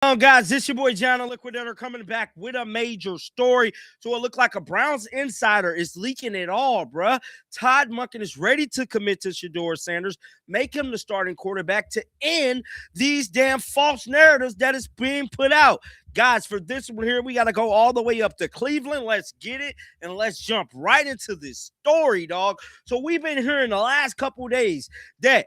Guys, this your boy John the Liquidator coming back with a major story. So it looked like a Browns insider is leaking it all, bruh. Todd Monken is ready to commit to Shedeur Sanders, make him the starting quarterback to end these damn false narratives that is being put out. Guys, for this one here, we got to go all the way up to Cleveland. Let's get it, and let's jump right into this story, dog. So we've been hearing the last couple days that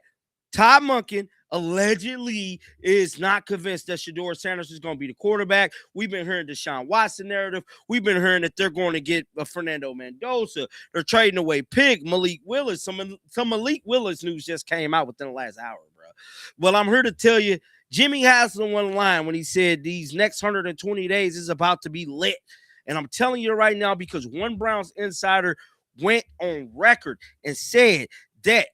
Todd Monken allegedly is not convinced that Shedeur Sanders is going to be the quarterback. We've been hearing the Deshaun Watson narrative. We've been hearing that they're going to get a Fernando Mendoza. They're trading away Malik Willis. Some Malik Willis news just came out within the last hour, bro. Well, I'm here to tell you, Jimmy Haslam won line when he said these next 120 days is about to be lit. And I'm telling you right now because one Browns insider went on record and said that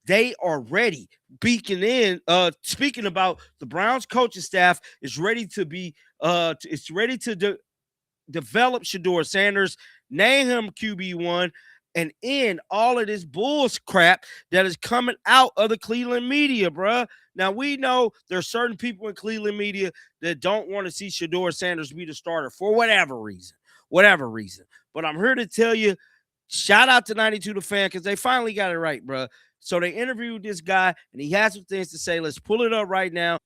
they are ready. Speaking about the Browns coaching staff is ready to be develop Shedeur Sanders, name him QB1, and end all of this bullshit crap that is coming out of the Cleveland media, bruh. Now, we know there's certain people in Cleveland media that don't want to see Shedeur Sanders be the starter for whatever reason. But I'm here to tell you, shout out to 92 The Fan because they finally got it right, bruh. So they interviewed this guy, and he has some things to say. Let's pull it up right now.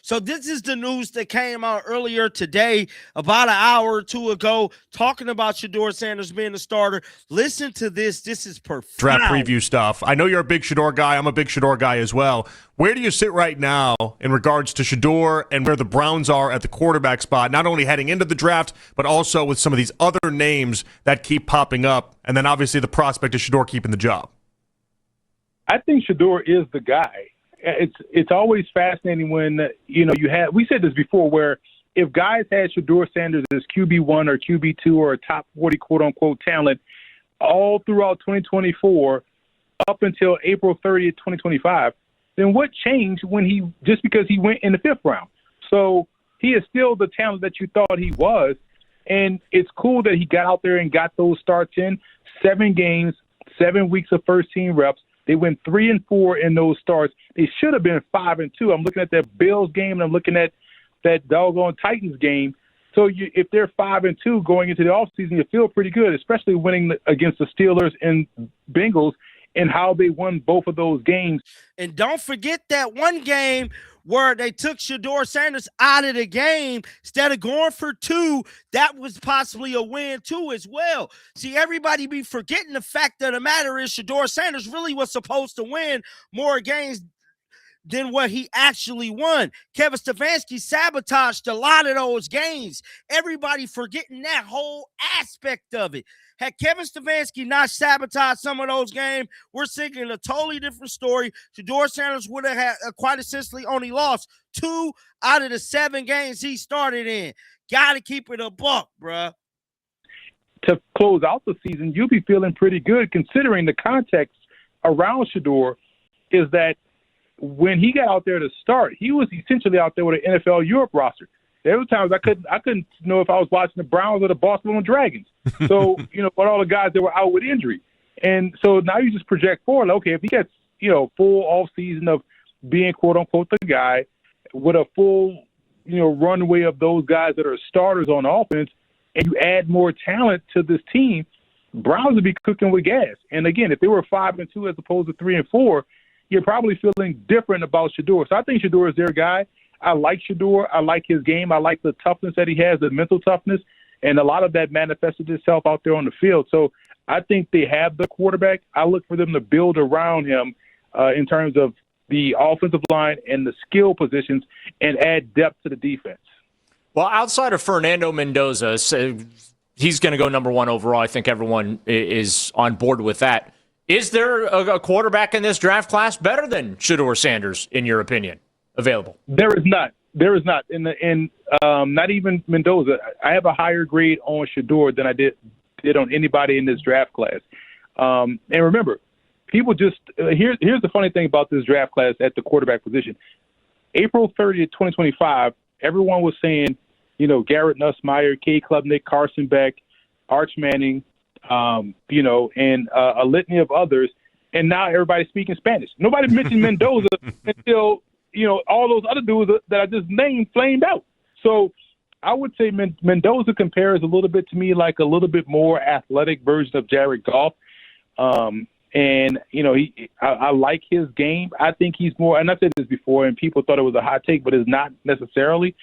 So this is the news that came out earlier today, about an hour or two ago, talking about Shedeur Sanders being the starter. Listen to this. This is profound. Draft preview stuff. I know you're a big Shedeur guy. I'm a big Shedeur guy as well. Where do you sit right now in regards to Shedeur and where the Browns are at the quarterback spot, not only heading into the draft, but also with some of these other names that keep popping up, and then obviously the prospect of Shedeur keeping the job? I think Shedeur is the guy. It's always fascinating when, we said this before, where if guys had Shedeur Sanders as QB1 or QB2 or a top 40 quote-unquote talent all throughout 2024 up until April 30th, 2025, then what changed just because he went in the fifth round? So he is still the talent that you thought he was, and it's cool that he got out there and got those starts in 7 games, 7 weeks of first-team reps. They went 3-4 in those starts. They should have been 5-2. I'm looking at that Bills game, and I'm looking at that doggone Titans game. So if they're 5-2 going into the offseason, you feel pretty good, especially winning against the Steelers and Bengals and how they won both of those games. And don't forget that one game where they took Shedeur Sanders out of the game instead of going for 2, that was possibly a win too as well. See, everybody be forgetting the fact of the matter is Shedeur Sanders really was supposed to win more games than what he actually won. Kevin Stefanski sabotaged a lot of those games. Everybody forgetting that whole aspect of it. Had Kevin Stefanski not sabotaged some of those games, we're singing a totally different story. Shedeur Sanders would have had quite essentially only lost 2 out of the 7 games he started in. Got to keep it a buck, bruh. To close out the season, you'll be feeling pretty good considering the context around Shedeur is that when he got out there to start, he was essentially out there with an NFL Europe roster. There were times I couldn't know if I was watching the Browns or the Barcelona Dragons. So, but all the guys that were out with injury. And so now you just project forward, okay, if he gets, full off season of being quote unquote the guy with a full, runway of those guys that are starters on offense, and you add more talent to this team, Browns would be cooking with gas. And again, if they were 5-2 as opposed to 3-4, you're probably feeling different about Shedeur. So I think Shedeur is their guy. I like Shedeur. I like his game. I like the toughness that he has, the mental toughness, and a lot of that manifested itself out there on the field. So I think they have the quarterback. I look for them to build around him in terms of the offensive line and the skill positions and add depth to the defense. Well, outside of Fernando Mendoza, so he's going to go number 1 overall. I think everyone is on board with that. Is there a quarterback in this draft class better than Shedeur Sanders, in your opinion, available? There is not. There is not. And not even Mendoza. I have a higher grade on Shedeur than I did on anybody in this draft class. And remember, people just here's the funny thing about this draft class at the quarterback position. April 30th, 2025, everyone was saying, Garrett Nussmeier, Kay Klubnik, Carson Beck, Arch Manning, and a litany of others. And now everybody's speaking Spanish. Nobody mentioned Mendoza until all those other dudes that I just named flamed out. So I would say Mendoza compares a little bit to me like a little bit more athletic version of Jared Goff. And, I like his game. I think he's more, and I said this before, and people thought it was a hot take, but it's not necessarily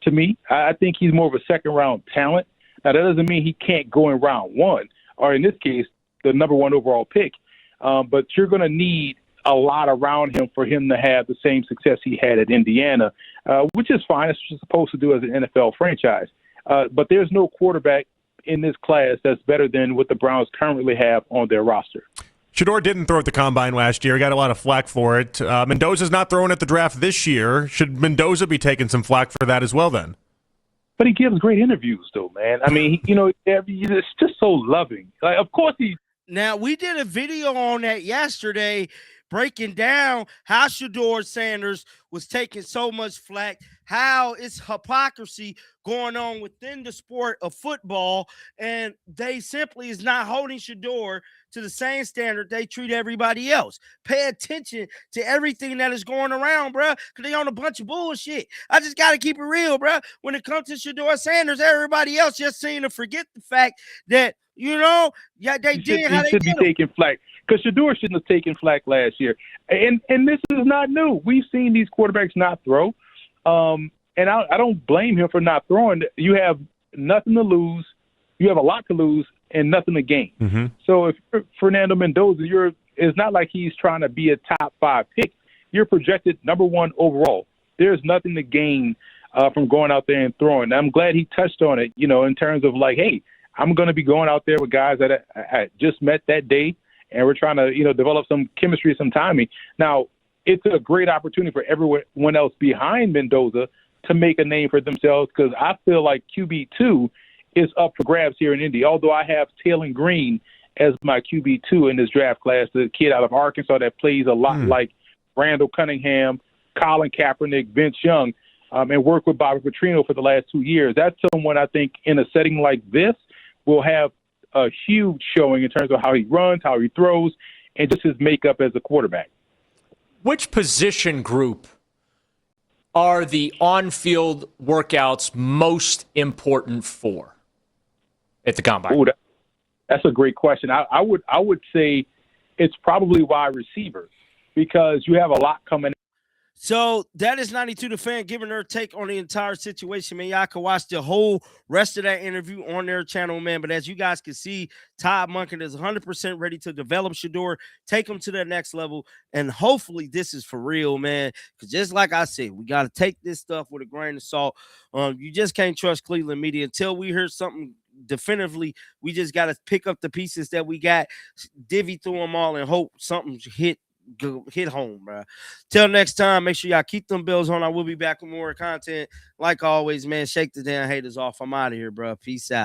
to me. I think he's more of a second-round talent. Now, that doesn't mean he can't go in round one, or in this case, the number one overall pick. But you're going to need a lot around him for him to have the same success he had at Indiana, which is fine. That's what you're supposed to do as an NFL franchise. But there's no quarterback in this class that's better than what the Browns currently have on their roster. Shedeur didn't throw at the combine last year. He got a lot of flack for it. Mendoza's not throwing at the draft this year. Should Mendoza be taking some flack for that as well then? But he gives great interviews, though, man. I mean, it's just so loving. Like, of course he. Now, we did a video on that yesterday breaking down how Shedeur Sanders was taking so much flack, how it's hypocrisy going on within the sport of football, and they simply is not holding Shedeur to the same standard they treat everybody else. Pay attention to everything that is going around, bro, because they on a bunch of bullshit. I just got to keep it real, bro. When it comes to Shedeur Sanders, everybody else just seem to forget the fact that, they did how they should be taking flack. Because Shedeur shouldn't have taken flack last year. And this is not new. We've seen these quarterbacks not throw. And I don't blame him for not throwing. You have nothing to lose. You have a lot to lose and nothing to gain. Mm-hmm. So if you're Fernando Mendoza, it's not like he's trying to be a top 5 pick. You're projected number 1 overall. There's nothing to gain from going out there and throwing. I'm glad he touched on it, in terms of like, hey, I'm going to be going out there with guys that I just met that day, and we're trying to, develop some chemistry, some timing. Now, it's a great opportunity for everyone else behind Mendoza to make a name for themselves, because I feel like QB2 is up for grabs here in Indy, although I have Taylor Green as my QB2 in this draft class, the kid out of Arkansas that plays a lot like Randall Cunningham, Colin Kaepernick, Vince Young, and worked with Bobby Petrino for the last 2 years. That's someone I think in a setting like this will have a huge showing in terms of how he runs, how he throws, and just his makeup as a quarterback. Which position group are the on-field workouts most important for at the combine? Ooh, that's a great question. I would say it's probably wide receiver, because you have a lot coming. So that is 92 The Fan giving their take on the entire situation, man. Y'all can watch the whole rest of that interview on their channel, man. But as you guys can see, Todd Monken is 100% ready to develop Shedeur, take him to the next level, and hopefully this is for real, man. Because just like I said, we got to take this stuff with a grain of salt. You just can't trust Cleveland media until we hear something definitively. We just got to pick up the pieces that we got, divvy through them all, and hope something hit home, bro. Till next time, make sure y'all keep them bills on. I will be back with more content. Like always, man, shake the damn haters off. I'm out of here, bro. Peace out.